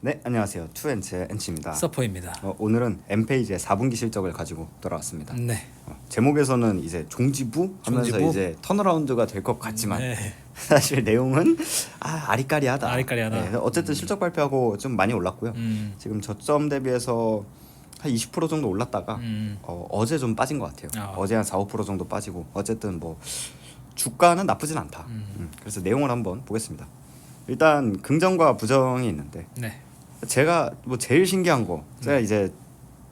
네, 안녕하세요. 투엔츠의 엔치입니다. 서퍼입니다. 오늘은 엠페이지의 4분기 실적을 가지고 돌아왔습니다. 네. 제목에서는 이제 종지부 하면서 종지부? 이제 턴어라운드가 될 것 같지만 네. 사실 내용은 아리까리하다. 아리까리하다. 네, 어쨌든 실적 발표하고 좀 많이 올랐고요. 지금 저점 대비해서 한 20% 정도 올랐다가 어제 좀 빠진 것 같아요. 어제 한 4, 5% 정도 빠지고 어쨌든 뭐 주가는 나쁘진 않다. 그래서 내용을 한번 보겠습니다. 일단 긍정과 부정이 있는데 네. 제가 뭐 제일 신기한 거 제가 이제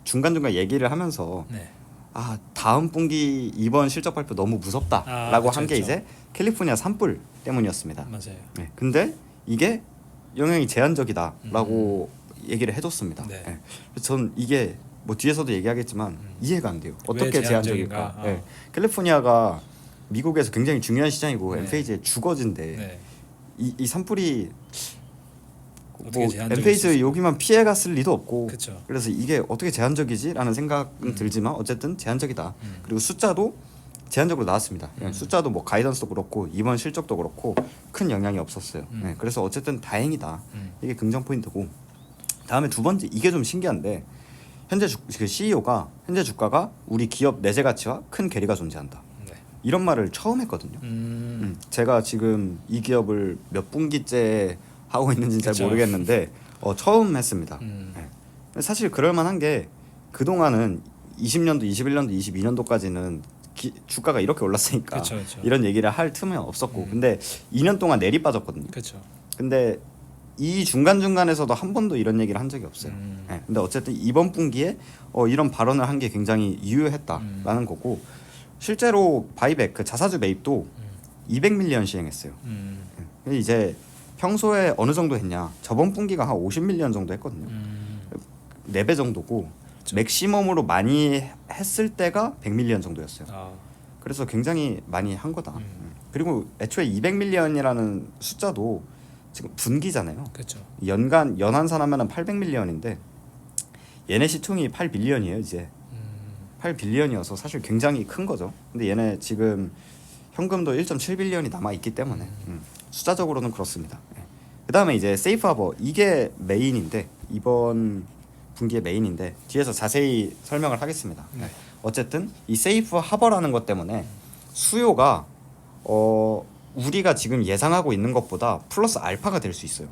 중간중간 얘기를 하면서 네. 다음 분기 이번 실적 발표 너무 무섭다라고 그쵸, 한 게 그쵸. 이제 캘리포니아 산불 때문이었습니다. 맞아요. 네, 근데 이게 영향이 제한적이다라고 얘기를 해줬습니다. 네. 네. 그래서 저는 이게 뭐 뒤에서도 얘기하겠지만 이해가 안 돼요. 왜 어떻게 제한적인가? 제한적일까? 네. 캘리포니아가 미국에서 굉장히 중요한 시장이고 네. 엠페이지의 주거지인데 네. 이 산불이 어떻게 뭐 제한적일 수 엠페이지 있을까? 여기만 피해갔을 리도 없고 그쵸. 그래서 이게 어떻게 제한적이지라는 생각은 들지만 어쨌든 제한적이다. 그리고 숫자도 제한적으로 나왔습니다. 숫자도 뭐 가이던스도 그렇고 이번 실적도 그렇고 큰 영향이 없었어요. 네, 그래서 어쨌든 다행이다. 이게 긍정 포인트고 다음에 두 번째 이게 좀 신기한데 현재 그 CEO가 현재 주가가 우리 기업 내재 가치와 큰 괴리가 존재한다. 네. 이런 말을 처음 했거든요. 제가 지금 이 기업을 몇 분기째 하고 있는지 잘 그쵸. 모르겠는데 처음 했습니다. 네. 사실 그럴만한 게 그동안은 20년도, 21년도, 22년도까지는 주가가 이렇게 올랐으니까 그쵸, 그쵸. 이런 얘기를 할 틈은 없었고 근데 2년 동안 내리 빠졌거든요. 그렇죠. 근데 이 중간중간에서도 한 번도 이런 얘기를 한 적이 없어요. 네. 근데 어쨌든 이번 분기에 이런 발언을 한 게 굉장히 유효했다라는 거고 실제로 바이백 그 자사주 매입도 200밀리언 시행했어요. 근데 이제 평소에 어느 정도 했냐? 저번 분기가 한 50밀리언 정도 했거든요. 4배 정도고 그쵸. 맥시멈으로 많이 했을 때가 100밀리언 정도였어요. 아, 그래서 굉장히 많이 한 거다. 그리고 애초에 200밀리언이라는 숫자도 지금 분기잖아요. 그렇죠. 연환산 하면은 800밀리언인데 얘네 시총이 8빌리언이에요, 이제. 8빌리언이어서 사실 굉장히 큰 거죠. 근데 얘네 지금 현금도 1.7빌리언이 남아 있기 때문에 숫자적으로는 그렇습니다. 그다음에 이제 세이프 하버 이게 메인인데 이번 분기의 메인인데 뒤에서 자세히 설명을 하겠습니다. 네. 어쨌든 이 세이프 하버라는 것 때문에 수요가 우리가 지금 예상하고 있는 것보다 플러스 알파가 될 수 있어요.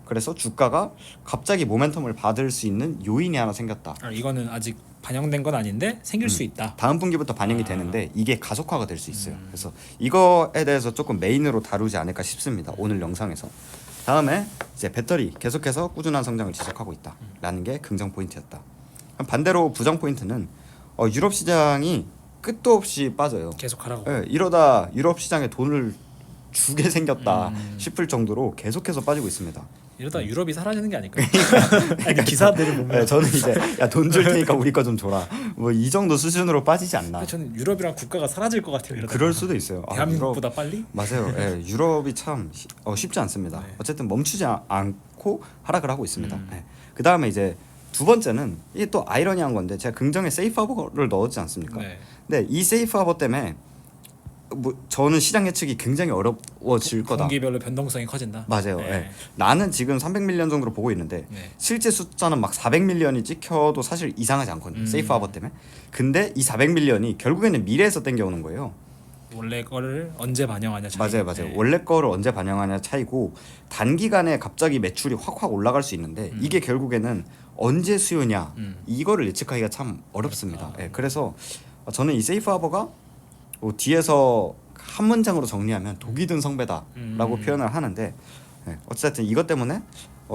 그래서 주가가 갑자기 모멘텀을 받을 수 있는 요인이 하나 생겼다. 이거는 아직 반영된 건 아닌데 생길 수 있다. 다음 분기부터 반영이 되는데 이게 가속화가 될 수 있어요. 그래서 이거에 대해서 조금 메인으로 다루지 않을까 싶습니다. 오늘 영상에서. 다음에 이제 배터리 계속해서 꾸준한 성장을 지속하고 있다라는 게 긍정 포인트였다. 반대로 부정 포인트는 유럽 시장이 끝도 없이 빠져요. 계속 하라고. 네, 이러다 유럽 시장에 돈을 주게 생겼다 싶을 정도로 계속해서 빠지고 있습니다. 이러다 유럽이 사라지는 게 아닐까요? 아니, 기사들을 보면 네, 저는 이제 야 돈 줄 테니까 우리 거 좀 줘라. 뭐 이 정도 수준으로 빠지지 않나. 저는 유럽이랑 국가가 사라질 것 같아요. 이러다가. 그럴 수도 있어요. 대한민국보다 빨리? 맞아요. 예, 유럽이 참 쉽지 않습니다. 네. 어쨌든 멈추지 않고 하락을 하고 있습니다. 예. 그 다음에 이제 두 번째는 이게 또 아이러니한 건데 제가 긍정에 세이프 하버를 넣었지 않습니까? 네. 근데 이 세이프 하버 때문에 뭐 저는 시장 예측이 굉장히 어려워질 거다. 분기별로 변동성이 커진다. 맞아요. 네. 예. 나는 지금 300밀리언 정도로 보고 있는데 네. 실제 숫자는 막 400밀리언이 찍혀도 사실 이상하지 않거든요. 세이프 하버 때문에. 근데 이 400밀리언이 결국에는 미래에서 땡겨오는 거예요. 원래 거를 언제 반영하냐 차이. 맞아요. 네. 원래 거를 언제 반영하냐 차이고 단기간에 갑자기 매출이 확 올라갈 수 있는데 이게 결국에는 언제 수요냐 이거를 예측하기가 참 어렵습니다. 예, 그래서 저는 이 세이프 하버가 뒤에서 한 문장으로 정리하면 독이 든 성배다라고 표현을 하는데 어쨌든 이것 때문에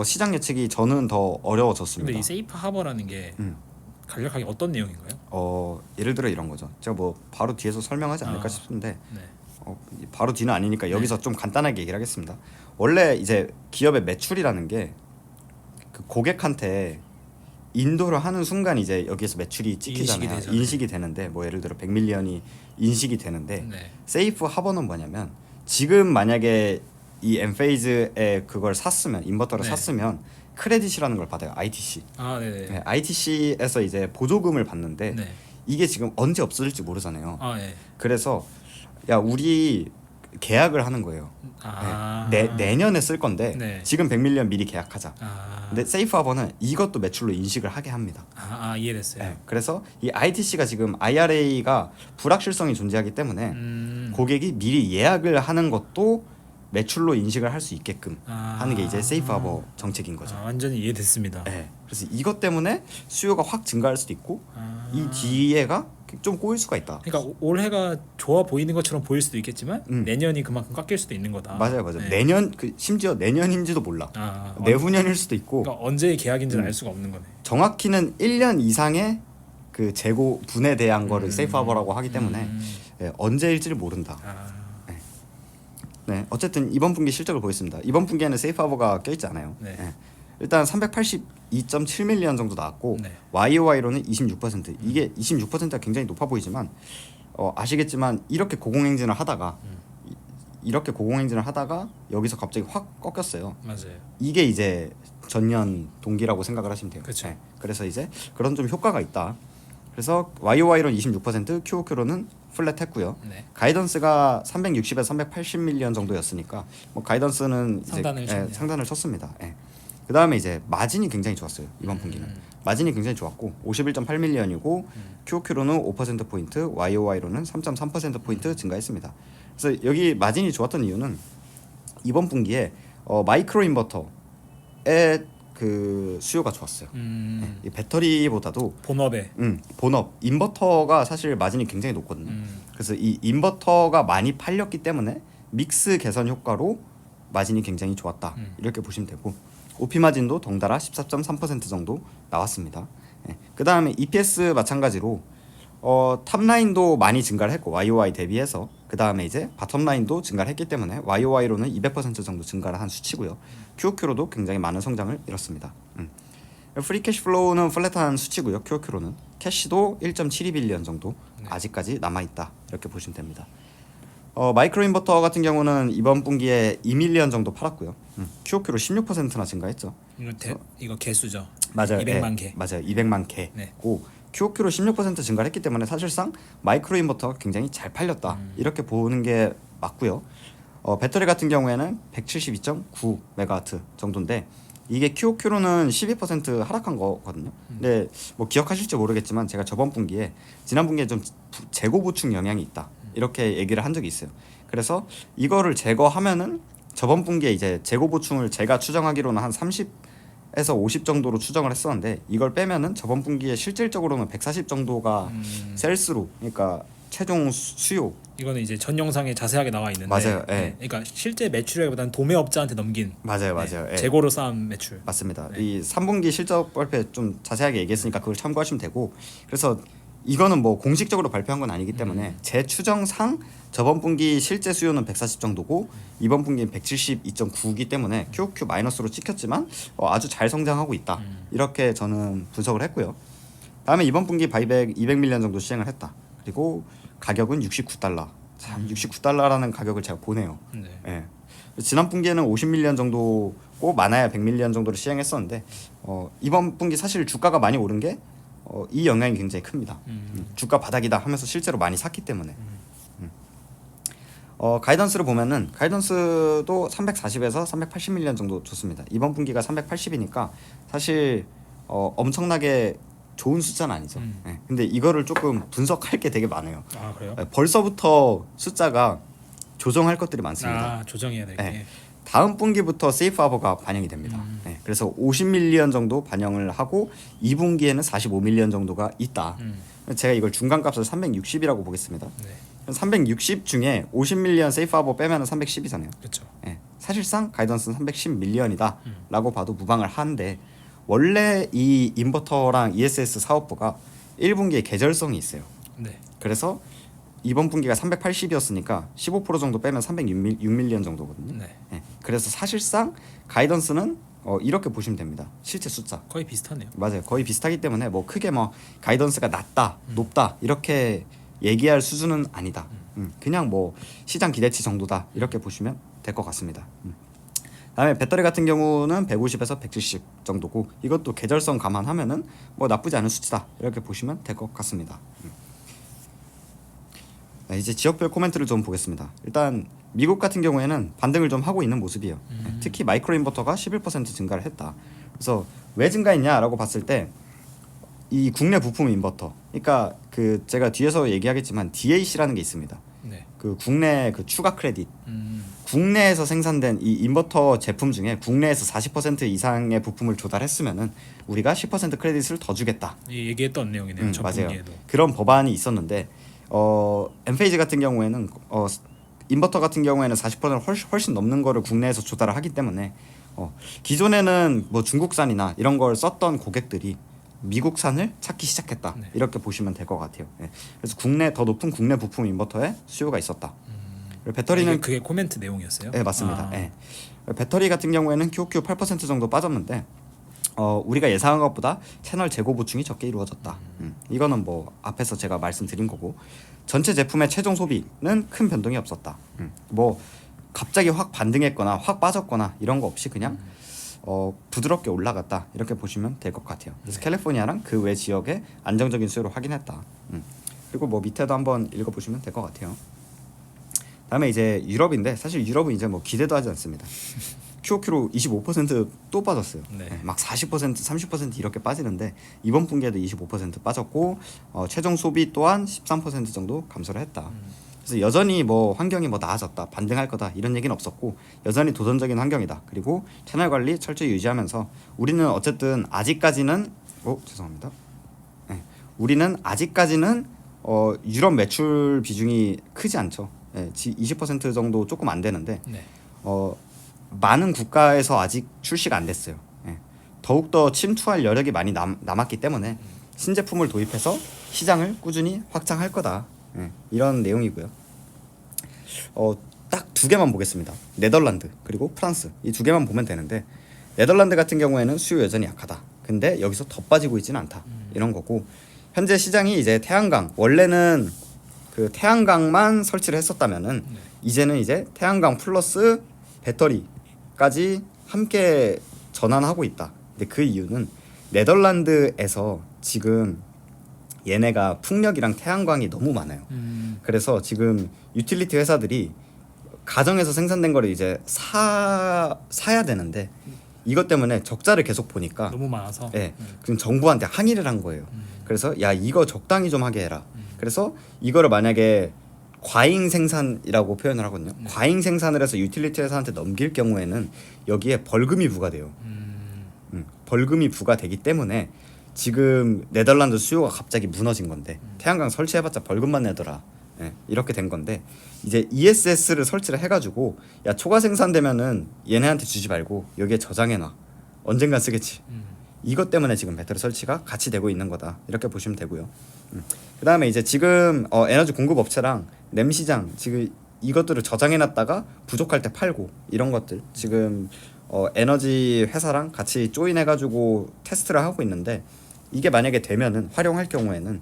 시장 예측이 저는 더 어려워졌습니다. 근데 이 세이프 하버라는 게 간략하게 어떤 내용인가요? 예를 들어 이런 거죠. 제가 뭐 바로 뒤에서 설명하지 않을까 싶은데 네. 바로 뒤는 아니니까 여기서 좀 간단하게 얘기를 하겠습니다. 원래 이제 기업의 매출이라는 게 그 고객한테 인도를 하는 순간 이제 여기에서 매출이 찍히잖아요. 인식이 되는데 뭐 예를 들어 100밀리언이 인식이 되는데 네. 세이프 하버는 뭐냐면 지금 만약에 이 엠페이즈에 그걸 샀으면 인버터를 네. 샀으면 크레딧이라는 걸 받아요. ITC. 네네. 네, ITC에서 이제 보조금을 받는데 네. 이게 지금 언제 없어질지 모르잖아요. 네. 그래서 야 우리 계약을 하는 거예요. 내년에 쓸 건데 네. 지금 100밀리언 미리 계약하자. 아, 근데 세이프하버는 이것도 매출로 인식을 하게 합니다. 이해됐어요. 네, 그래서 이 ITC가 지금 IRA가 불확실성이 존재하기 때문에 고객이 미리 예약을 하는 것도 매출로 인식을 할 수 있게끔 하는 게 이제 세이프하버 정책인 거죠. 완전히 이해됐습니다. 네, 그래서 이것 때문에 수요가 확 증가할 수도 있고 이 뒤에가 좀 꼬일 수가 있다. 그러니까 올해가 좋아 보이는 것처럼 보일 수도 있겠지만 내년이 그만큼 깎일 수도 있는 거다. 맞아요. 네. 내년 심지어 내년인지도 몰라. 내후년일 수도 있고. 그러니까 언제의 계약인지는 알 수가 없는 거네. 정확히는 1년 이상의 그 재고 분에 대한 거를 세이프하버라고 하기 때문에 언제일지를 모른다. 네, 어쨌든 이번 분기 실적을 보겠습니다. 이번 분기에는 세이프하버가 껴있지 않아요. 네. 일단 382.7밀리언 정도 나왔고 네. YOY로는 26%. 이게 26%가 굉장히 높아 보이지만 아시겠지만 이렇게 고공행진을 하다가 여기서 갑자기 확 꺾였어요. 맞아요. 이게 이제 전년 동기라고 생각을 하시면 돼요. 그렇죠. 그래서 이제 그런 좀 효과가 있다. 그래서 YOY로는 26%, QOQ로는 플랫했고요. 네. 가이던스가 360에서 380밀리언 정도였으니까 뭐 가이던스는 이제 상단을 쳤습니다. 그 다음에 이제 마진이 굉장히 좋았어요. 이번 분기는 마진이 굉장히 좋았고 51.8밀리언이고 QOQ로는 5% 포인트, YOY로는 3.3% 포인트 증가했습니다. 그래서 여기 마진이 좋았던 이유는 이번 분기에 마이크로 인버터의 그 수요가 좋았어요. 이 배터리보다도 본업 인버터가 사실 마진이 굉장히 높거든요. 그래서 이 인버터가 많이 팔렸기 때문에 믹스 개선 효과로 마진이 굉장히 좋았다. 이렇게 보시면 되고 OP 마진도 덩달아 14.3% 정도 나왔습니다. 그 다음에 EPS 마찬가지로 탑라인도 많이 증가를 했고 YOY 대비해서 그 다음에 이제 바텀라인도 증가를 했기 때문에 YOY로는 200% 정도 증가를 한 수치고요. QOQ로도 굉장히 많은 성장을 이뤘습니다. 프리 캐시플로우는 플랫한 수치고요. QOQ로는 캐시도 1.72빌리언 정도 아직까지 남아있다 이렇게 보시면 됩니다. 마이크로 인버터 같은 경우는 이번 분기에 2밀리언 정도 팔았고요. QOQ로 16%나 증가했죠. 이거 개수죠. 맞아요. 200만 개. 맞아요. 200만 개고 QOQ로 16% 증가를 했기 때문에 사실상 마이크로 인버터가 굉장히 잘 팔렸다 이렇게 보는 게 맞고요. 배터리 같은 경우에는 172.9 메가와트 정도인데 이게 QOQ로는 12% 하락한 거거든요. 근데 뭐 기억하실지 모르겠지만 제가 저번 분기에 지난 분기에 좀 재고 보충 영향이 있다 이렇게 얘기를 한 적이 있어요. 그래서 이거를 제거하면은 저번 분기에 이제 재고 보충을 제가 추정하기로는 한 30에서 50 정도로 추정을 했었는데 이걸 빼면은 저번 분기에 실질적으로는 140 정도가 셀스로 그러니까 최종 수요. 이거는 이제 전 영상에 자세하게 나와 있는데 맞아요. 그러니까 실제 매출액보다는 도매업자한테 넘긴 맞아요. 재고로 쌓은 매출. 맞습니다. 이 3분기 실적 발표에 좀 자세하게 얘기했으니까 그걸 참고하시면 되고 그래서 이거는 뭐 공식적으로 발표한 건 아니기 때문에 제 추정상 저번 분기 실제 수요는 140 정도고 이번 분기는 172.9이기 때문에 QOQ 마이너스로 찍혔지만 아주 잘 성장하고 있다 이렇게 저는 분석을 했고요. 다음에 이번 분기 바이백 200밀리언 정도 시행을 했다. 그리고 가격은 69달러. 참 69달러라는 가격을 제가 보네요. 지난 분기에는 50밀리언 정도고 많아야 100밀리언 정도를 시행했었는데 이번 분기 사실 주가가 많이 오른 게 이 영향이 굉장히 큽니다. 주가 바닥이다 하면서 실제로 많이 샀기 때문에. 가이던스를 보면은 가이던스도 340에서 380밀리언 정도 줬습니다. 이번 분기가 380이니까 사실 엄청나게 좋은 숫자는 아니죠. 근데 이거를 조금 분석할 게 되게 많아요. 그래요? 벌써부터 숫자가 조정할 것들이 많습니다. 조정해야 될 게. 다음 분기부터 세이프하버가 반영이 됩니다. 그래서 50밀리언 정도 반영을 하고 2분기에는 45밀리언 정도가 있다. 제가 이걸 중간값을 360이라고 보겠습니다. 360 중에 50밀리언 세이프하버 빼면 310이잖아요. 그렇죠. 사실상 가이던스는 310밀리언이다라고 봐도 무방을 하는데 원래 이 인버터랑 ESS 사업부가 1분기에 계절성이 있어요. 그래서 이번 분기가 380이었으니까 15% 정도 빼면 306밀리언 정도거든요. 그래서 사실상 가이던스는 이렇게 보시면 됩니다. 실제 숫자 거의 비슷하네요. 맞아요. 거의 비슷하기 때문에 뭐 크게 뭐 가이던스가 낮다, 높다 이렇게 얘기할 수준은 아니다. 그냥 뭐 시장 기대치 정도다 이렇게 보시면 될 것 같습니다. 다음에 배터리 같은 경우는 150에서 170 정도고 이것도 계절성 감안하면은 뭐 나쁘지 않은 수치다 이렇게 보시면 될 것 같습니다. 네, 이제 지역별 코멘트를 좀 보겠습니다. 일단 미국 같은 경우에는 반등을 좀 하고 있는 모습이에요. 특히 마이크로 인버터가 11% 증가를 했다. 그래서 왜 증가했냐라고 봤을 때 이 국내 부품 인버터, 그러니까 그 제가 뒤에서 얘기하겠지만 DAC라는 게 있습니다. 네. 그 국내 그 추가 크레딧, 국내에서 생산된 이 인버터 제품 중에 국내에서 40% 이상의 부품을 조달했으면은 우리가 10% 크레딧을 더 주겠다. 얘기했던 내용이네요. 저 맞아요. 분기에도. 그런 법안이 있었는데 엔페이지 같은 경우에는 인버터 같은 경우에는 40%를 훨씬 넘는 거를 국내에서 조달을 하기 때문에 기존에는 뭐 중국산이나 이런 걸 썼던 고객들이 미국산을 찾기 시작했다. 네. 이렇게 보시면 될 것 같아요. 예. 그래서 국내 더 높은 국내 부품 인버터에 수요가 있었다. 그리고 배터리는 그게 코멘트 내용이었어요? 네, 맞습니다. 예. 배터리 같은 경우에는 QOQ 8% 정도 빠졌는데 우리가 예상한 것보다 채널 재고 보충이 적게 이루어졌다. 이거는 뭐 앞에서 제가 말씀드린 거고, 전체 제품의 최종 소비는 큰 변동이 없었다. 뭐 갑자기 확 반등했거나 확 빠졌거나 이런 거 없이 그냥 부드럽게 올라갔다, 이렇게 보시면 될 것 같아요. 그래서 캘리포니아랑 그 외 지역의 안정적인 수요를 확인했다. 그리고 뭐 밑에도 한번 읽어보시면 될 것 같아요. 다음에 이제 유럽인데, 사실 유럽은 이제 뭐 기대도 하지 않습니다. QOQ로 25%또 빠졌어요. 네. 네, 막 40%, 30% 이렇게 빠지는데 이번 분기에도 25% 빠졌고 최종 소비 또한 13% 정도 감소를 했다. 그래서 여전히 뭐 환경이 뭐 나아졌다, 반등할 거다 이런 얘기는 없었고, 여전히 도전적인 환경이다. 그리고 채널 관리 철저히 유지하면서 우리는 어쨌든 아직까지는 죄송합니다. 네, 우리는 아직까지는 유럽 매출 비중이 크지 않죠. 네, 20% 정도 조금 안 되는데 네. 많은 국가에서 아직 출시가 안 됐어요. 예. 더욱더 침투할 여력이 많이 남았기 때문에 신제품을 도입해서 시장을 꾸준히 확장할 거다. 예. 이런 내용이고요. 딱 두 개만 보겠습니다. 네덜란드 그리고 프랑스, 이 두 개만 보면 되는데, 네덜란드 같은 경우에는 수요 여전히 약하다. 근데 여기서 더 빠지고 있지는 않다. 이런 거고, 현재 시장이 이제 태양광, 원래는 그 태양광만 설치를 했었다면은 이제는 이제 태양광 플러스 배터리까지 함께 전환하고 있다. 근데 그 이유는 네덜란드에서 지금 얘네가 풍력이랑 태양광이 너무 많아요. 그래서 지금 유틸리티 회사들이 가정에서 생산된 거를 이제 사야 되는데, 이것 때문에 적자를 계속 보니까 너무 많아서. 예, 그럼 정부한테 항의를 한 거예요. 그래서 야, 이거 적당히 좀 하게 해라. 그래서 이거를 만약에 과잉 생산이라고 표현을 하거든요. 과잉 생산을 해서 유틸리티 회사한테 넘길 경우에는 여기에 벌금이 부과돼요. 벌금이 부과되기 때문에 지금 네덜란드 수요가 갑자기 무너진 건데, 태양광 설치해봤자 벌금만 내더라. 예, 이렇게 된 건데, 이제 ESS를 설치를 해가지고 야, 초과 생산되면은 얘네한테 주지 말고 여기에 저장해놔. 언젠간 쓰겠지. 이것 때문에 지금 배터리 설치가 같이 되고 있는 거다. 이렇게 보시면 되고요. 그 다음에 이제 지금 에너지 공급 업체랑 램 시장, 지금 이것들을 저장해놨다가 부족할 때 팔고, 이런 것들 지금 에너지 회사랑 같이 조인해가지고 테스트를 하고 있는데, 이게 만약에 되면은, 활용할 경우에는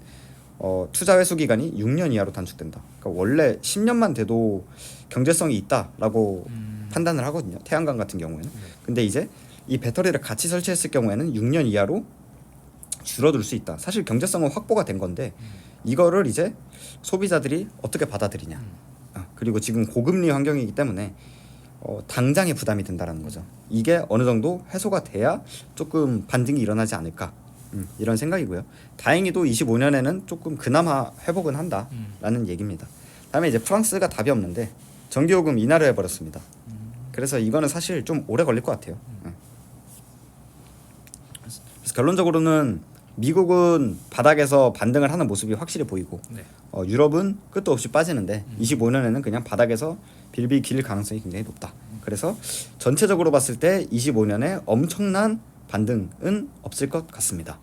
투자 회수 기간이 6년 이하로 단축된다. 그러니까 원래 10년만 돼도 경제성이 있다라고 판단을 하거든요. 태양광 같은 경우에는. 근데 이제 이 배터리를 같이 설치했을 경우에는 6년 이하로 줄어들 수 있다. 사실 경제성은 확보가 된 건데 이거를 이제 소비자들이 어떻게 받아들이냐. 그리고 지금 고금리 환경이기 때문에 당장의 부담이 된다라는 거죠. 이게 어느 정도 해소가 돼야 조금 반등이 일어나지 않을까. 이런 생각이고요. 다행히도 25년에는 조금 그나마 회복은 한다라는 얘기입니다. 다음에 이제 프랑스가 답이 없는데 전기요금 인하를 해버렸습니다. 그래서 이거는 사실 좀 오래 걸릴 것 같아요. 그래서 결론적으로는 미국은 바닥에서 반등을 하는 모습이 확실히 보이고, 네. 유럽은 끝도 없이 빠지는데 25년에는 그냥 바닥에서 빌빌 길 가능성이 굉장히 높다. 그래서 전체적으로 봤을 때 25년에 엄청난 반등은 없을 것 같습니다.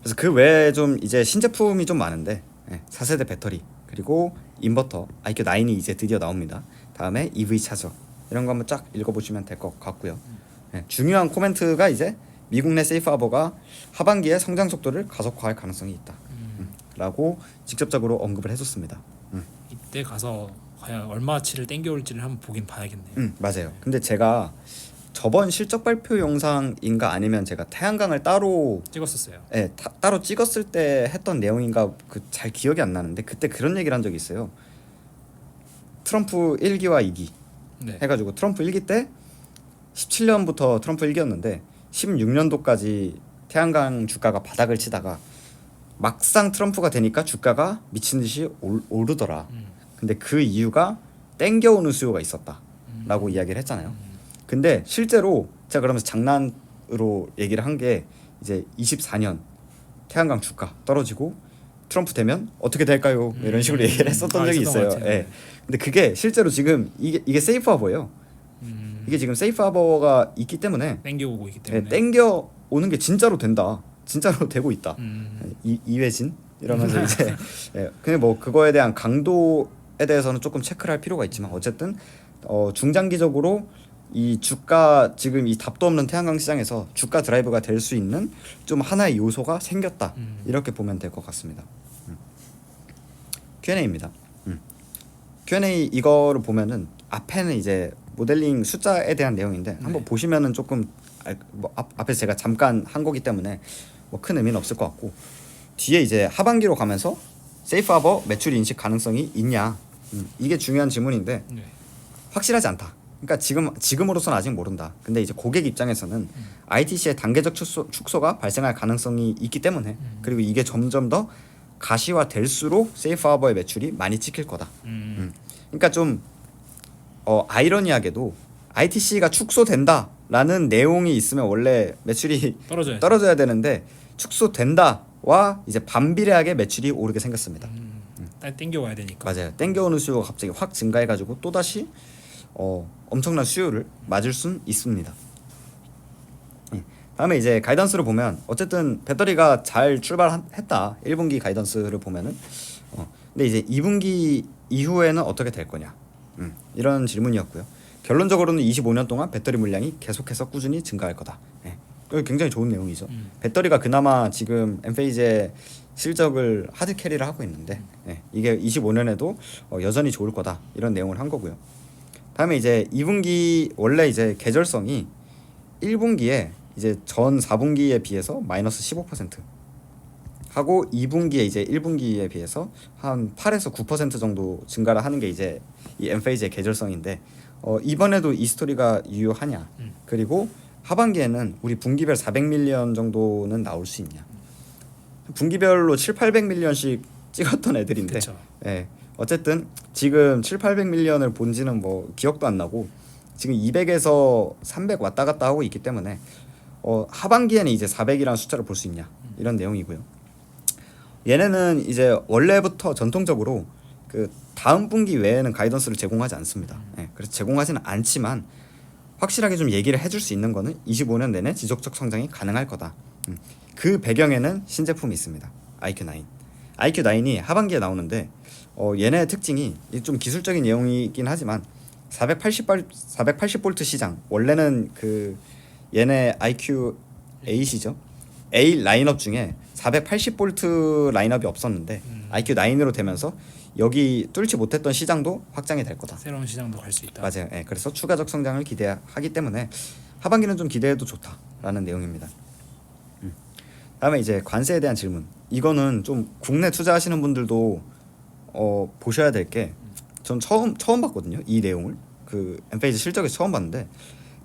그래서 그 외에 좀 이제 신제품이 좀 많은데, 4세대 배터리 그리고 인버터 IQ9이 이제 드디어 나옵니다. 다음에 EV 차저, 이런 거 한번 쫙 읽어보시면 될 것 같고요. 중요한 코멘트가 이제 미국 내 세이프 하버가 하반기에 성장 속도를 가속화할 가능성이 있다. 라고 직접적으로 언급을 해줬습니다. 이때 가서 과연 얼마치를 땡겨올지를 한번 보긴 봐야겠네요. 맞아요. 근데 제가 저번 실적 발표 영상인가 아니면 제가 태양광을 따로 찍었었어요. 따로 찍었을 때 했던 내용인가 그 잘 기억이 안 나는데 그때 그런 얘기를 한 적이 있어요. 트럼프 1기와 2기 네. 해가지고 트럼프 1기 때 17년부터 트럼프 1기였는데 16년도까지 태양광 주가가 바닥을 치다가 막상 트럼프가 되니까 주가가 미친 듯이 오르더라. 근데 그 이유가 땡겨오는 수요가 있었다라고 이야기를 했잖아요. 근데 실제로 제가 그러면서 장난으로 얘기를 한 게 이제 24년 태양광 주가 떨어지고 트럼프 되면 어떻게 될까요? 이런 식으로 얘기를 했었던 적이 있어요. 예. 근데 그게 실제로 지금 이게 세이프 하버예요. 이게 지금 세이프 하버가 있기 때문에 땡겨오고 있기 때문에 땡겨 오는 게 진짜로 된다. 진짜로 되고 있다. 이회진 이러면서 이제 근데 뭐 그거에 대한 강도에 대해서는 조금 체크를 할 필요가 있지만 어쨌든 중장기적으로 이 주가 지금 이 답도 없는 태양광 시장에서 주가 드라이브가 될 수 있는 좀 하나의 요소가 생겼다. 이렇게 보면 될 것 같습니다. Q&A입니다. Q&A 이거를 보면은 앞에는 이제 모델링 숫자에 대한 내용인데 한번 보시면은 조금 뭐 앞에서 제가 잠깐 한 거기 때문에 뭐 큰 의미는 없을 것 같고 뒤에 이제 하반기로 가면서 세이프 하버 매출 인식 가능성이 있냐 이게 중요한 질문인데 네. 확실하지 않다. 그러니까 지금으로서는 아직 모른다. 근데 이제 고객 입장에서는 ITC의 단계적 축소가 발생할 가능성이 있기 때문에 그리고 이게 점점 더 가시화 될수록 세이프 하버의 매출이 많이 찍힐 거다. 그러니까 좀 아이러니하게도 ITC가 축소된다라는 내용이 있으면 원래 매출이 떨어져야 되는데 축소된다와 이제 반비례하게 매출이 오르게 생겼습니다. 땡겨와야 되니까. 맞아요. 땡겨오는 수요가 갑자기 확 증가해가지고 또 다시 엄청난 수요를 맞을 순 있습니다. 다음에 이제 가이던스를 보면 어쨌든 배터리가 잘 출발했다. 1분기 가이던스를 보면은 근데 이제 2분기 이후에는 어떻게 될 거냐 이런 질문이었고요. 결론적으로는 25년 동안 배터리 물량이 계속해서 꾸준히 증가할 거다. 이거 굉장히 좋은 내용이죠. 배터리가 그나마 지금 엔페이지의 실적을 하드 캐리를 하고 있는데 이게 25년에도 여전히 좋을 거다 이런 내용을 한 거고요. 다음에 이제 2분기 원래 이제 계절성이 1분기에 이제 전 4분기에 비해서 마이너스 15% 하고 2분기에 이제 1분기에 비해서 한 8에서 9% 정도 증가를 하는 게 이제 이 엔페이지의 계절성인데 이번에도 이 스토리가 유효하냐 그리고 하반기에는 우리 분기별 400밀리언 정도는 나올 수 있냐 분기별로 7,800밀리언씩 찍었던 애들인데 어쨌든 지금 7,800밀리언을 본지는 뭐 기억도 안 나고 지금 200에서 300 왔다 갔다 하고 있기 때문에 하반기에는 이제 400이라는 숫자를 볼 수 있냐 이런 내용이고요. 얘네는 이제 원래부터 전통적으로 그 다음 분기 외에는 가이던스를 제공하지 않습니다. 그래서 제공하지는 않지만 확실하게 좀 얘기를 해줄 수 있는 거는 25년 내내 지속적 성장이 가능할 거다. 그 배경에는 신제품이 있습니다. IQ9. IQ9이 하반기에 나오는데 얘네의 특징이 좀 기술적인 내용이긴 하지만 480V 시장 원래는 그 얘네 IQ8이죠. A 라인업 중에 480V 라인업이 없었는데 IQ9으로 되면서 여기 뚫지 못했던 시장도 확장이 될 거다. 새로운 시장도 갈 수 있다. 맞아요. 그래서 추가적 성장을 기대하기 때문에 하반기는 좀 기대해도 좋다라는 내용입니다. 다음에 이제 관세에 대한 질문. 이거는 좀 국내 투자하시는 분들도 보셔야 될 게 전 처음 봤거든요. 이 내용을 그 엔페이지 실적에서 처음 봤는데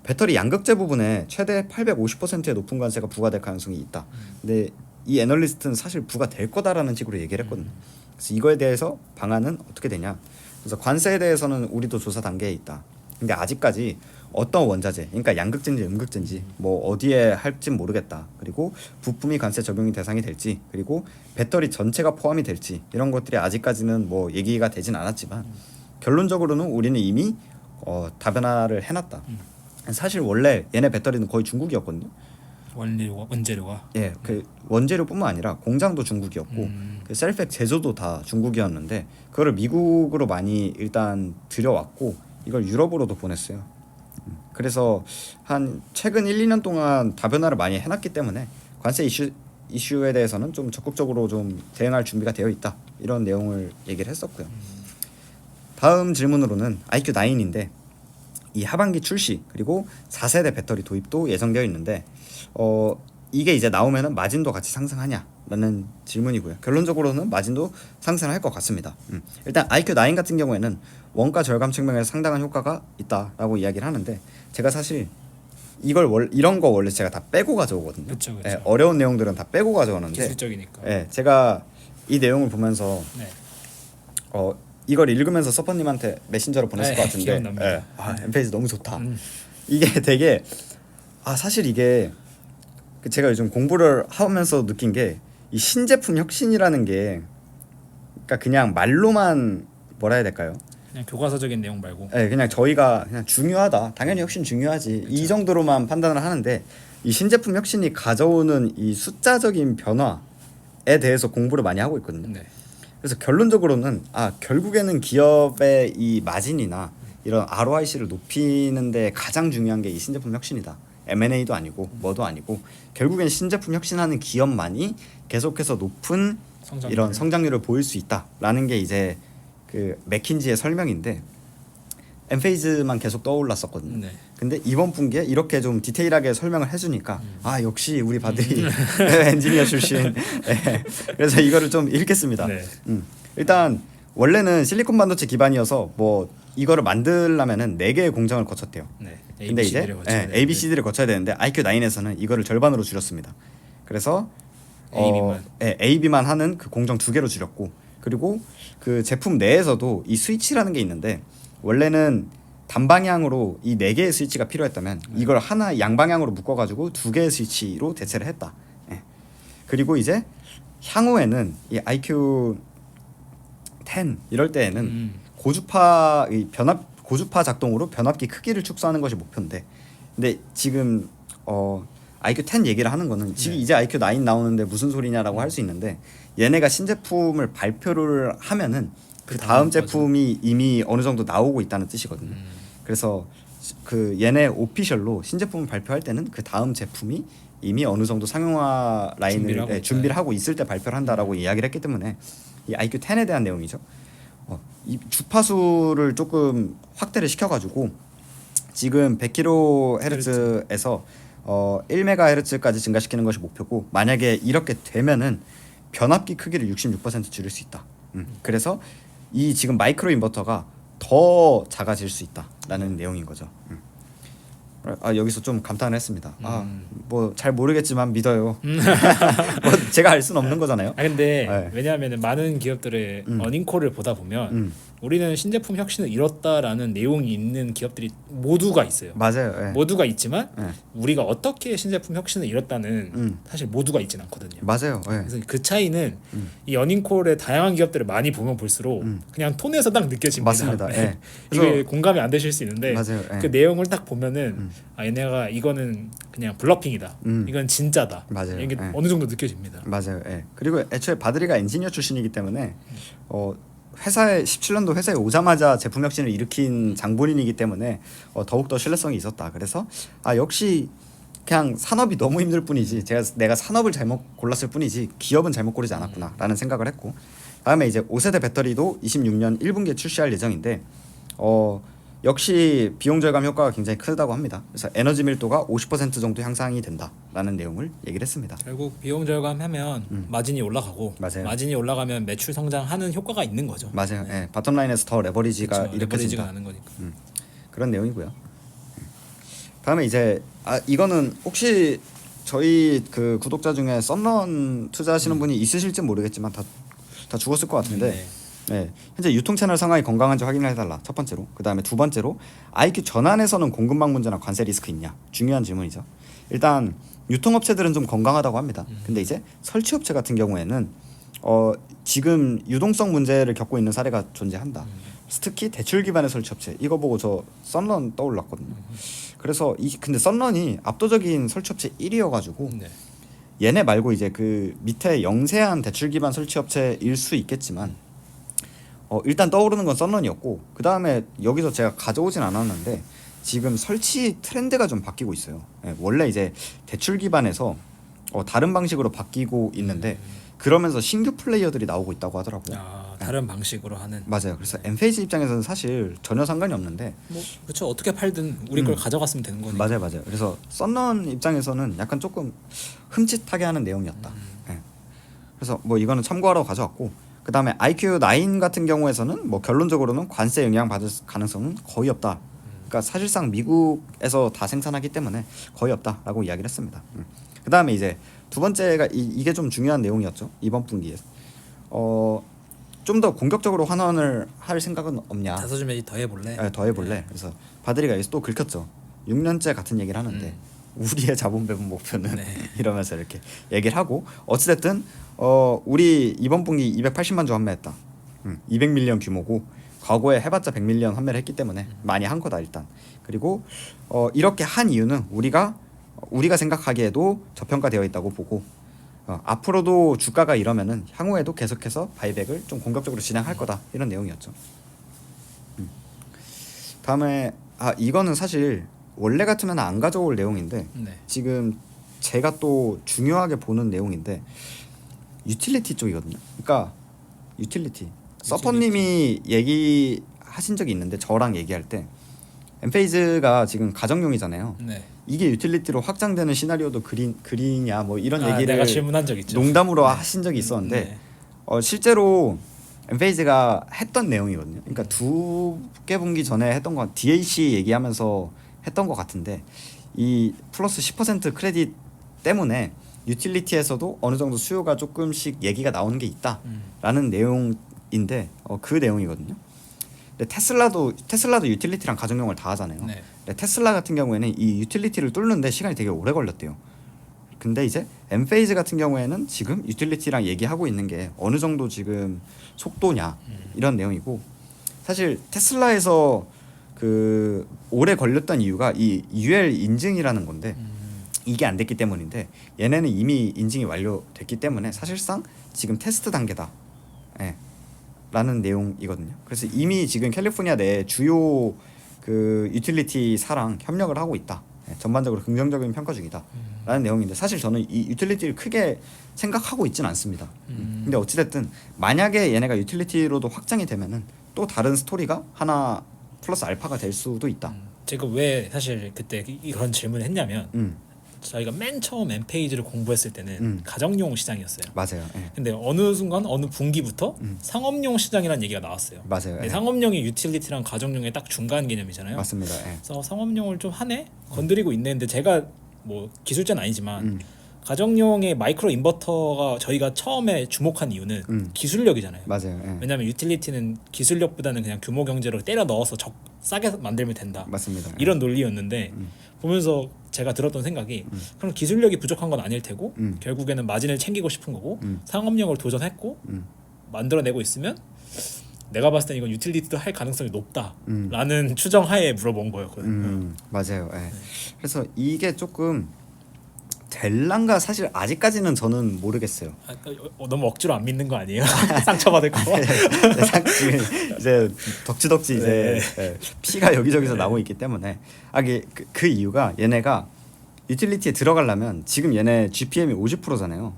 배터리 양극재 부분에 최대 850%의 높은 관세가 부과될 가능성이 있다. 근데 이 애널리스트는 사실 부과될 거다라는 식으로 얘기를 했거든요. 그래서 이거에 대해서 방안은 어떻게 되냐. 그래서 관세에 대해서는 우리도 조사 단계에 있다. 근데 아직까지 어떤 원자재, 그러니까 양극재인지 음극재인지 뭐 어디에 할진 모르겠다. 그리고 부품이 관세 적용이 대상이 될지, 그리고 배터리 전체가 포함이 될지 이런 것들이 아직까지는 뭐 얘기가 되진 않았지만 결론적으로는 우리는 이미 다변화를 해놨다. 사실 원래 얘네 배터리는 거의 중국이었거든요. 원재료가. 그 원재료뿐만 아니라 공장도 중국이었고 그 셀팩 제조도 다 중국이었는데 그거를 미국으로 많이 일단 들여왔고 이걸 유럽으로도 보냈어요. 그래서 한 최근 1-2년 동안 다변화를 많이 해놨기 때문에 관세 이슈에 대해서는 좀 적극적으로 좀 대응할 준비가 되어 있다 이런 내용을 얘기를 했었고요. 다음 질문으로는 IQ9인데 이 하반기 출시 그리고 4세대 배터리 도입도 예정되어 있는데 이게 이제 나오면은 마진도 같이 상승하냐라는 질문이고요. 결론적으로는 마진도 상승할 것 같습니다. 일단 IQ9 같은 경우에는 원가 절감 측면에서 상당한 효과가 있다라고 이야기를 하는데 제가 사실 이런 거 원래 제가 다 빼고 가져오거든요. 그쵸. 예, 어려운 내용들은 다 빼고 가져오는데 기술적이니까. 예, 제가 이 내용을 보면서 네. 이걸 읽으면서 서퍼님한테 메신저로 보냈을 네, 것 같은데 기억납니다. 엠페이지 너무 좋다. 이게 되게 사실 이게 제가 요즘 공부를 하면서 느낀 게 이 신제품 혁신이라는 게 그러니까 그냥 말로만 뭐라 해야 될까요? 그냥 교과서적인 내용 말고. 네, 그냥 저희가 그냥 중요하다. 당연히 혁신 중요하지. 이 정도로만 판단을 하는데 이 신제품 혁신이 가져오는 이 숫자적인 변화에 대해서 공부를 많이 하고 있거든요. 네. 그래서 결론적으로는 결국에는 기업의 이 마진이나 이런 ROIC를 높이는데 가장 중요한 게 이 신제품 혁신이다. M&A도 아니고 뭐도 아니고 결국엔 신제품 혁신하는 기업만이 계속해서 높은 이런 성장률을 보일 수 있다라는 게 이제 그 맥킨지의 설명인데 엠페이즈만 계속 떠올랐었거든요. 네. 근데 이번 분기에 이렇게 좀 디테일하게 설명을 해주니까 역시 우리 바들이 엔지니어 출신. 네. 그래서 이거를 좀 읽겠습니다. 네. 일단 원래는 실리콘 반도체 기반이어서 뭐 이거를 만들려면은 4개의 공정을 거쳤대요. 네. 근데 이제 ABCD를 거쳐야 되는데 IQ9에서는 이거를 절반으로 줄였습니다. 그래서 AB만 하는 그 공정 2개로 줄였고 그리고 그 제품 내에서도 이 스위치라는 게 있는데 원래는 단방향으로 이 4개의 스위치가 필요했다면 이걸 하나 양방향으로 묶어가지고 2개의 스위치로 대체를 했다. 그리고 이제 향후에는 이 IQ10 이럴 때에는 고주파 작동으로 변압기 크기를 축소하는 것이 목표인데 근데 지금 IQ10 얘기를 하는 거는 지금 이제 IQ9 나오는데 무슨 소리냐라고 할 수 있는데 얘네가 신제품을 발표를 하면은 그 다음 제품이 이미 어느 정도 나오고 있다는 뜻이거든요. 그래서 그 얘네 오피셜로 신제품을 발표할 때는 그 다음 제품이 이미 어느 정도 상용화 라인을 준비를 하고 있을 때 발표를 한다라고 이야기를 했기 때문에 이 IQ10에 대한 내용이죠. 이 주파수를 조금 확대를 시켜가지고 지금 100kHz에서 1MHz까지 증가시키는 것이 목표고 만약에 이렇게 되면은 변압기 크기를 66% 줄일 수 있다. 그래서 이 지금 마이크로 인버터가 더 작아질 수 있다라는 내용인 거죠. 여기서 좀 감탄을 했습니다. 뭐 잘 모르겠지만 믿어요. 뭐 제가 알 수는 없는 거잖아요. 근데 왜냐하면 많은 기업들의 어닝콜을 보다 보면 우리는 신제품 혁신을 이뤘다라는 내용이 있는 기업들이 모두가 있어요. 맞아요. 모두가 있지만 우리가 어떻게 신제품 혁신을 이뤘다는 사실 모두가 있진 않거든요. 맞아요. 그래서 그 차이는 이 어닝콜의 다양한 기업들을 많이 보면 볼수록 그냥 톤에서 딱 느껴집니다. 맞습니다. 이게 공감이 안 되실 수 있는데 맞아요. 그 내용을 딱 보면은 얘네가 이거는 그냥 블러핑이다. 이건 진짜다. 맞아요. 이게 어느 정도 느껴집니다. 맞아요. 그리고 애초에 바드리가 엔지니어 출신이기 때문에 회사에 17년도 회사에 오자마자 제품 혁신을 일으킨 장본인이기 때문에 더욱더 신뢰성이 있었다. 그래서 역시 그냥 산업이 너무 힘들 뿐이지 내가 산업을 잘못 골랐을 뿐이지 기업은 잘못 고르지 않았구나라는 생각을 했고 다음에 이제 5세대 배터리도 26년 1분기에 출시할 예정인데 역시 비용 절감 효과가 굉장히 크다고 합니다. 그래서 에너지 밀도가 50% 정도 향상이 된다라는 내용을 얘기를 했습니다. 결국 비용 절감하면 마진이 올라가고 맞아요. 마진이 올라가면 매출 성장하는 효과가 있는 거죠. 맞아요. 바텀 라인에서 더 레버리지가 레버리지가 나는 거니까. 그런 내용이고요. 다음에 이제 이거는 혹시 저희 그 구독자 중에 썬런 투자하시는 분이 있으실지 모르겠지만 다 죽었을 것 같은데. 현재 유통 채널 상황이 건강한지 확인을 해달라. 첫 번째로. 그 다음에 두 번째로 IQ 전환에서는 공급망 문제나 관세 리스크 있냐? 중요한 질문이죠. 일단 유통업체들은 좀 건강하다고 합니다. 근데 이제 설치업체 같은 경우에는 지금 유동성 문제를 겪고 있는 사례가 존재한다. 특히 대출 기반의 설치업체. 이거 보고 저 썬런 떠올랐거든요. 그래서 근데 썬런이 압도적인 설치업체 1위여가지고 얘네 말고 이제 그 밑에 영세한 대출 기반 설치업체일 수 있겠지만 일단 떠오르는 건 썬런이었고 그 다음에 여기서 제가 가져오진 않았는데 지금 설치 트렌드가 좀 바뀌고 있어요. 원래 이제 대출 기반에서 다른 방식으로 바뀌고 있는데 그러면서 신규 플레이어들이 나오고 있다고 하더라고요. 다른 방식으로 하는. 맞아요. 그래서 엔페이지 입장에서는 사실 전혀 상관이 없는데 뭐 그렇죠. 어떻게 팔든 우리 걸 가져갔으면 되는 거니까. 맞아요. 그래서 썬런 입장에서는 약간 조금 흠칫하게 하는 내용이었다. 예. 그래서 뭐 이거는 참고하러 가져왔고, 그 다음에 IQ9 같은 경우에서는 뭐 결론적으로는 관세 영향 받을 가능성은 거의 없다. 그러니까 사실상 미국에서 다 생산하기 때문에 거의 없다라고 이야기를 했습니다. 그 다음에 이제 두 번째가 이게 좀 중요한 내용이었죠. 이번 분기에 좀 더 공격적으로 환원을 할 생각은 없냐. 다소좀 더 해볼래. 네, 더 해볼래. 그래서 바드리가 여기서 또 긁혔죠. 6년째 같은 얘기를 하는데 우리의 자본 배분 목표는 이러면서 이렇게 얘기를 하고, 어찌됐든 우리 이번 분기 280만 주 환매했다. 200밀리언 규모고 과거에 해봤자 100밀리언 환매를 했기 때문에 많이 한 거다 일단. 그리고 이렇게 한 이유는 우리가 생각하기에도 저평가되어 있다고 보고, 앞으로도 주가가 이러면은 향후에도 계속해서 바이백을 좀 공격적으로 진행할 거다, 이런 내용이었죠. 다음에 이거는 사실 원래 같으면 안 가져올 내용인데 지금 제가 또 중요하게 보는 내용인데 유틸리티 쪽이거든요. 그러니까 유틸리티 서퍼님이 얘기하신 적이 있는데, 저랑 얘기할 때 엔페이즈가 지금 가정용이잖아요. 이게 유틸리티로 확장되는 시나리오도 그리냐 뭐 이런 얘기를 내가 질문한 적 있죠. 농담으로 하신 적이 있었는데 실제로 엔페이즈가 했던 내용이거든요. 그러니까 두 개 분기 전에 했던 건 DAC 얘기하면서 했던 것 같은데, 이 플러스 10% 크레딧 때문에 유틸리티에서도 어느 정도 수요가 조금씩 얘기가 나오는 게 있다라는 내용인데 그 내용이거든요. 근데 테슬라도 유틸리티랑 가정용을 다 하잖아요. 근데 테슬라 같은 경우에는 이 유틸리티를 뚫는데 시간이 되게 오래 걸렸대요. 근데 이제 엔페이즈 같은 경우에는 지금 유틸리티랑 얘기하고 있는 게 어느 정도 지금 속도냐 이런 내용이고, 사실 테슬라에서 그 오래 걸렸던 이유가 이 UL 인증이라는 건데 이게 안 됐기 때문인데, 얘네는 이미 인증이 완료됐기 때문에 사실상 지금 테스트 단계다. 라는 내용이거든요. 그래서 이미 지금 캘리포니아 내 주요 그 유틸리티사랑 협력을 하고 있다. 전반적으로 긍정적인 평가 중이다. 라는 내용인데, 사실 저는 이 유틸리티를 크게 생각하고 있지는 않습니다. 근데 어찌됐든 만약에 얘네가 유틸리티로도 확장이 되면은 또 다른 스토리가 하나 플러스 알파가 될 수도 있다. 제가 왜 사실 그때 이런 질문을 했냐면 저희가 맨 처음 엔페이지를 공부했을 때는 가정용 시장이었어요. 맞아요. 근데 어느 순간 어느 분기부터 상업용 시장이라는 얘기가 나왔어요. 맞아요. 근데 상업용이 유틸리티랑 가정용의 딱 중간 개념이잖아요. 맞습니다. 그래서 상업용을 좀 하네 건드리고 있는데, 제가 뭐 기술자는 아니지만 가정용의 마이크로 인버터가 저희가 처음에 주목한 이유는 기술력이잖아요. 맞아요. 왜냐하면 유틸리티는 기술력보다는 그냥 규모 경제로 때려 넣어서 싸게 만들면 된다. 맞습니다. 이런 논리였는데 보면서 제가 들었던 생각이 그럼 기술력이 부족한 건 아닐 테고 결국에는 마진을 챙기고 싶은 거고 상업용을 도전했고 만들어내고 있으면 내가 봤을 때 이건 유틸리티도 할 가능성이 높다라는 추정하에 물어본 거였거든요. 맞아요. 그래서 이게 조금 될란가 사실 아직까지는 저는 모르겠어요. 너무 억지로 안 믿는 거 아니에요? 상처받을 거. 지금 이제 덕지덕지 이제 피가 여기저기서 나오고 있기 때문에 그 이유가 얘네가 유틸리티에 들어가려면 지금 얘네 GPM이 50%잖아요.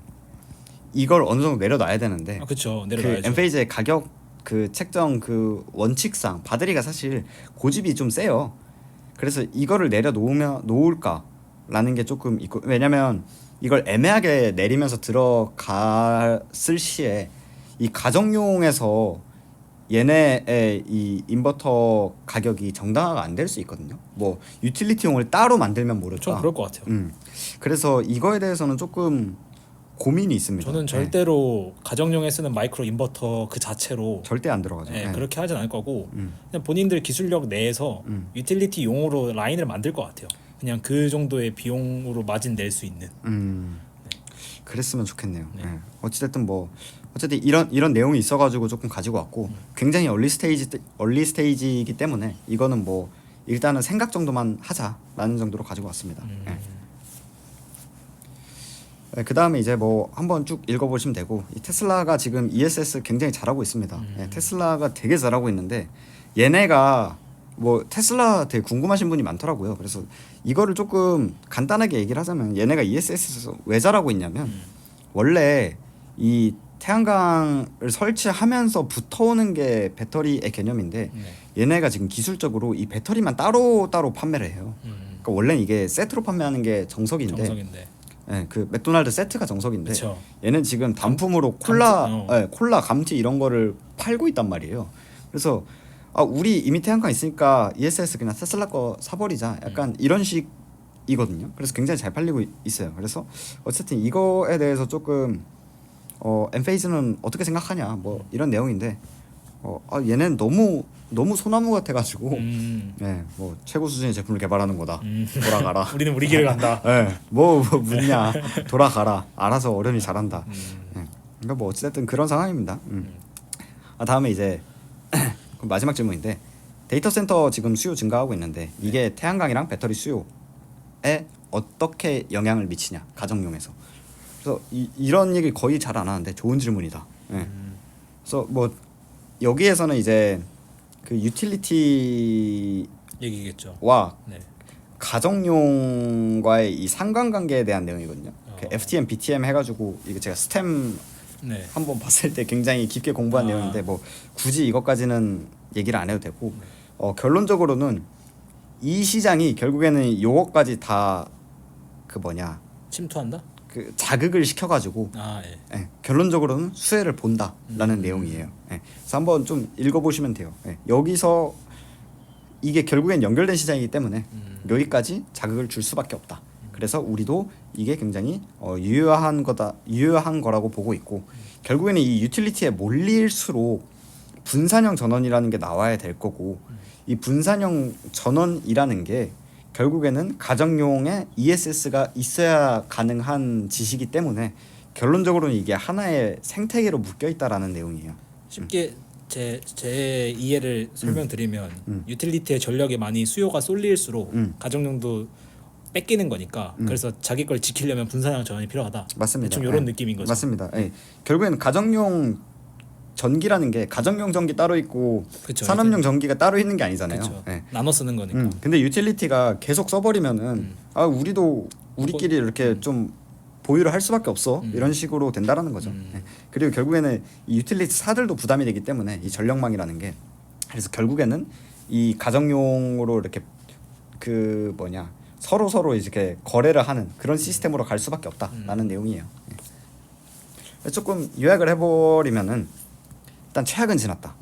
이걸 어느 정도 내려놔야 되는데 그렇죠. 내려놔야죠. 그 엔페이즈의 가격 그 책정 그 원칙상 바드리가 사실 고집이 좀 세요. 그래서 이거를 놓을까라는 게 조금 있고, 왜냐면 이걸 애매하게 내리면서 들어갔을 시에 이 가정용에서 얘네의 이 인버터 가격이 정당화가 안 될 수 있거든요. 뭐 유틸리티용을 따로 만들면 모를까. 좀 그럴 것 같아요. 그래서 이거에 대해서는 조금 고민이 있습니다. 저는 절대로 가정용에 쓰는 마이크로 인버터 그 자체로 절대 안 들어가죠. 그렇게 하진 않을 거고 그냥 본인들 기술력 내에서 유틸리티용으로 라인을 만들 것 같아요. 그냥 그 정도의 비용으로 마진 낼 수 있는. 그랬으면 좋겠네요. 어찌됐든 이런 내용이 있어가지고 조금 가지고 왔고, 굉장히 얼리 스테이지이기 때문에 이거는 뭐 일단은 생각 정도만 하자라는 정도로 가지고 왔습니다. 그 다음에 이제 뭐 한번 쭉 읽어보시면 되고, 이 테슬라가 지금 ESS 굉장히 잘하고 있습니다. 테슬라가 되게 잘하고 있는데, 얘네가 뭐 테슬라 되게 궁금하신 분이 많더라고요. 그래서 이거를 조금 간단하게 얘기를 하자면, 얘네가 ESS에서 왜 잘하고 있냐면 원래 이 태양광을 설치하면서 붙어오는 게 배터리의 개념인데 얘네가 지금 기술적으로 이 배터리만 따로 판매를 해요. 그러니까 원래는 이게 세트로 판매하는 게 정석인데 예, 그 맥도날드 세트가 정석인데 그쵸. 얘는 지금 단품으로 콜라, 감티, 예, 콜라, 감튀 이런 거를 팔고 있단 말이에요. 그래서 우리 이미 태양광 있으니까 ESS 그냥 테슬라 거 사버리자. 약간 이런 식이거든요. 그래서 굉장히 잘 팔리고 있어요. 그래서 어쨌든 이거에 대해서 조금 엔페이즈는 어떻게 생각하냐 뭐 이런 내용인데 얘는 너무 소나무 같아가지고 네, 뭐 최고 수준의 제품을 개발하는 거다. 돌아가라. 우리는 우리 길을 간다. 네, 뭐 묻냐. 돌아가라. 알아서 어련히 잘한다. 네. 그러니까 뭐 어쨌든 그런 상황입니다. 다음에 이제 마지막 질문인데 데이터 센터 지금 수요 증가하고 있는데 이게 태양광이랑 배터리 수요에 어떻게 영향을 미치냐 가정용에서. 그래서 이런 얘기 거의 잘 안 하는데 좋은 질문이다. 네. 그래서 뭐 여기에서는 이제 그 유틸리티 얘기겠죠. 네. 가정용과의 이 상관관계에 대한 내용이거든요. 그 FTM, BTM 해가지고 이게 제가 스템 한번 봤을 때 굉장히 깊게 공부한 내용인데 뭐 굳이 이것까지는 얘기를 안 해도 되고 결론적으로는 이 시장이 결국에는 요거까지 다 그 침투한다? 그 자극을 시켜가지고 예, 결론적으로는 수혜를 본다라는 내용이에요. 예, 그래서 한번 좀 읽어보시면 돼요. 예, 여기서 이게 결국엔 연결된 시장이기 때문에 여기까지 자극을 줄 수밖에 없다. 그래서 우리도 이게 굉장히 유효한 거라고 보고 있고 결국에는 이 유틸리티에 몰릴수록 분산형 전원이라는 게 나와야 될 거고 이 분산형 전원이라는 게 결국에는 가정용에 ESS가 있어야 가능한 지시기 때문에 결론적으로는 이게 하나의 생태계로 묶여 있다라는 내용이에요. 쉽게 제 이해를 설명드리면 유틸리티의 전력이 많이 수요가 쏠릴수록 가정용도 뺏기는 거니까 그래서 자기 걸 지키려면 분산형 전원이 필요하다. 맞습니다. 대충 이런 느낌인 거죠. 맞습니다. 결국에는 가정용 전기라는 게 가정용 전기 따로 있고 그쵸, 산업용 전기가 따로 있는 게 아니잖아요. 그쵸. 나눠 쓰는 거니까. 근데 유틸리티가 계속 써버리면은 우리도 우리끼리 이렇게 좀 보유를 할 수밖에 없어 이런 식으로 된다라는 거죠. 그리고 결국에는 이 유틸리티 사들도 부담이 되기 때문에 이 전력망이라는 게 그래서 결국에는 이 가정용으로 이렇게 그 서로 이렇게 거래를 하는 그런 시스템으로 갈 수밖에 없다라는 내용이에요. 조금 요약을 해버리면은 일단 최악은 지났다.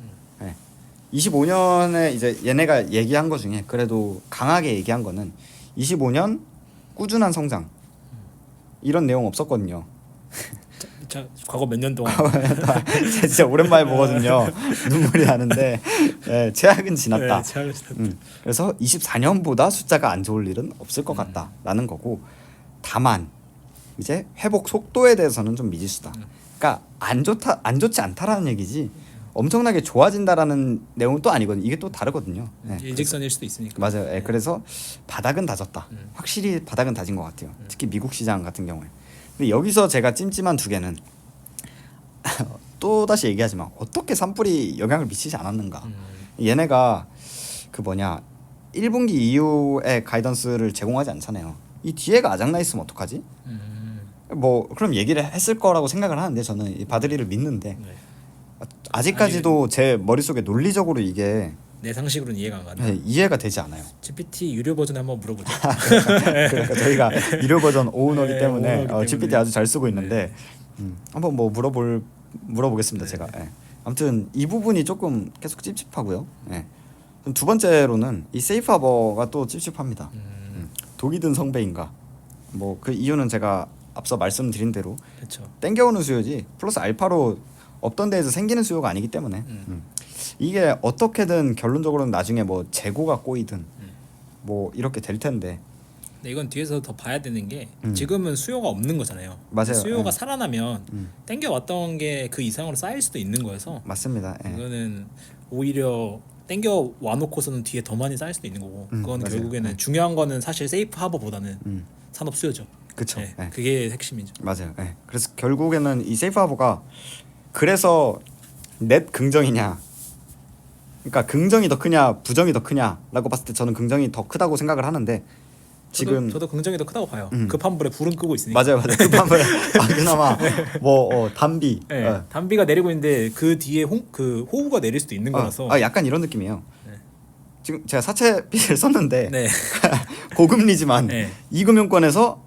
25년에 이제 얘네가 얘기한 거 중에 그래도 강하게 얘기한 거는 25년 꾸준한 성장 이런 내용 없었거든요. 자, 과거 몇 년 동안 진짜 오랜만에 보거든요. 눈물이 나는데 최악은 지났다. 최악은 지났다. 그래서 24년보다 숫자가 안 좋을 일은 없을 것 같다라는 거고 다만 이제 회복 속도에 대해서는 좀 미지수다. 그러니까 안 좋지 않다라는 얘기지 엄청나게 좋아진다라는 내용은 또 아니거든요. 이게 또 다르거든요. 일직선일 수도 있으니까. 맞아요. 그래서 바닥은 다졌다. 확실히 바닥은 다진 것 같아요. 특히 미국 시장 같은 경우에. 근데 여기서 제가 찜찜한 두 개는 또 다시 얘기하지만 어떻게 산불이 영향을 미치지 않았는가. 얘네가 그 1분기 이후에 가이던스를 제공하지 않잖아요. 이 뒤에가 아작나 있으면 어떡하지? 뭐 그럼 얘기를 했을 거라고 생각을 하는데 저는 이 바드리를 믿는데 아직까지도 제 머릿속에 논리적으로 이게 내 상식으로는 이해가 안 가네. 이해가 되지 않아요. GPT 유료 버전에 한번 물어보자. 그러니까 저희가 유료 버전 오너기 네, 때문에 오너기 때문에. GPT 아주 잘 쓰고 있는데 한번 뭐 물어보겠습니다. 제가. 아무튼 이 부분이 조금 계속 찝찝하고요. 두 번째로는 이 세이프 하버가 또 찝찝합니다. 독이 든 성배인가. 뭐 그 이유는 제가 앞서 말씀드린 대로 그렇죠. 땡겨오는 수요지 플러스 알파로 없던 데에서 생기는 수요가 아니기 때문에 이게 어떻게든 결론적으로는 나중에 뭐 재고가 꼬이든 뭐 이렇게 될 텐데 근데 이건 뒤에서 더 봐야 되는 게 지금은 수요가 없는 거잖아요. 맞아요. 수요가 살아나면 땡겨왔던 게 그 이상으로 쌓일 수도 있는 거여서 맞습니다. 이거는 오히려 땡겨 와놓고서는 뒤에 더 많이 쌓일 수도 있는 거고 그건 맞아요. 결국에는 중요한 거는 사실 세이프 하버보다는 산업 수요죠. 그쵸. 그게 핵심이죠. 맞아요. 그래서 결국에는 이 세이프 하버가 그래서 넷 긍정이냐 그러니까 긍정이 더 크냐 부정이 더 크냐라고 봤을 때 저는 긍정이 더 크다고 생각을 하는데 지금 저도 긍정이 더 크다고 봐요. 급한 불에 불은 끄고 있으니까. 맞아요. 급한 불에 그나마 뭐 단비. 네, 단비가 내리고 있는데 그 뒤에 그 호우가 내릴 수도 있는 거라서. 약간 이런 느낌이에요. 지금 제가 사채 빚을 썼는데 네. 고금리지만 네. 이금융권에서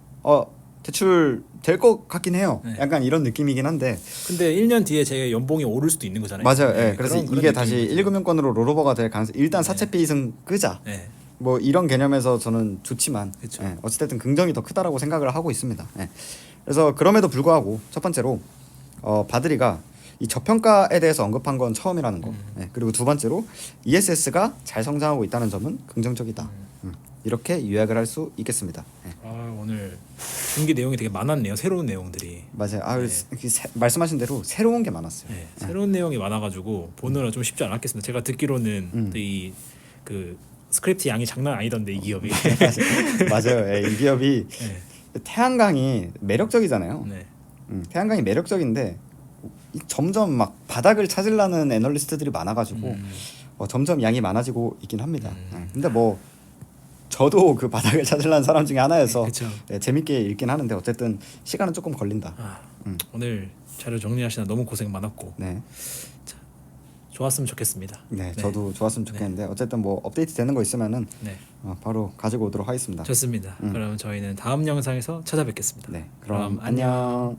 대출 될 것 같긴 해요. 네. 약간 이런 느낌이긴 한데. 근데 1년 뒤에 제 연봉이 오를 수도 있는 거잖아요. 맞아요. 네, 그래서 그런 이게 다시 느낌인 거죠. 1금융권으로 롤오버가 될 가능성. 일단 사채 빚은 끄자. 네. 뭐 이런 개념에서 저는 좋지만 그쵸. 어찌됐든 긍정이 더 크다라고 생각을 하고 있습니다. 그래서 그럼에도 불구하고 첫 번째로 바드리가 이 저평가에 대해서 언급한 건 처음이라는 거. 그리고 두 번째로 ESS가 잘 성장하고 있다는 점은 긍정적이다. 이렇게 요약을 할 수 있겠습니다. 오늘 중기 내용이 되게 많았네요. 새로운 내용들이. 맞아요. 말씀하신 대로 새로운 게 많았어요. 새로운 내용이 많아가지고 보느라 좀 쉽지 않았겠습니다. 제가 듣기로는 이 그 스크립트 양이 장난 아니던데 이 기업이. 맞아요. 이 기업이 태양광이 매력적이잖아요. 네. 태양광이 매력적인데 점점 막 바닥을 찾으려는 애널리스트들이 많아가지고 점점 양이 많아지고 있긴 합니다. 근데 뭐 저도 그 바닥을 찾으려는 사람 중에 하나여서 재밌게 읽긴 하는데 어쨌든 시간은 조금 걸린다. 오늘 자료 정리하시나 너무 고생 많았고 좋았으면 좋겠습니다. 네, 저도 좋았으면 좋겠는데 어쨌든 뭐 업데이트 되는 거 있으면은 바로 가지고 오도록 하겠습니다. 좋습니다. 그럼 저희는 다음 영상에서 찾아뵙겠습니다. 그럼 안녕.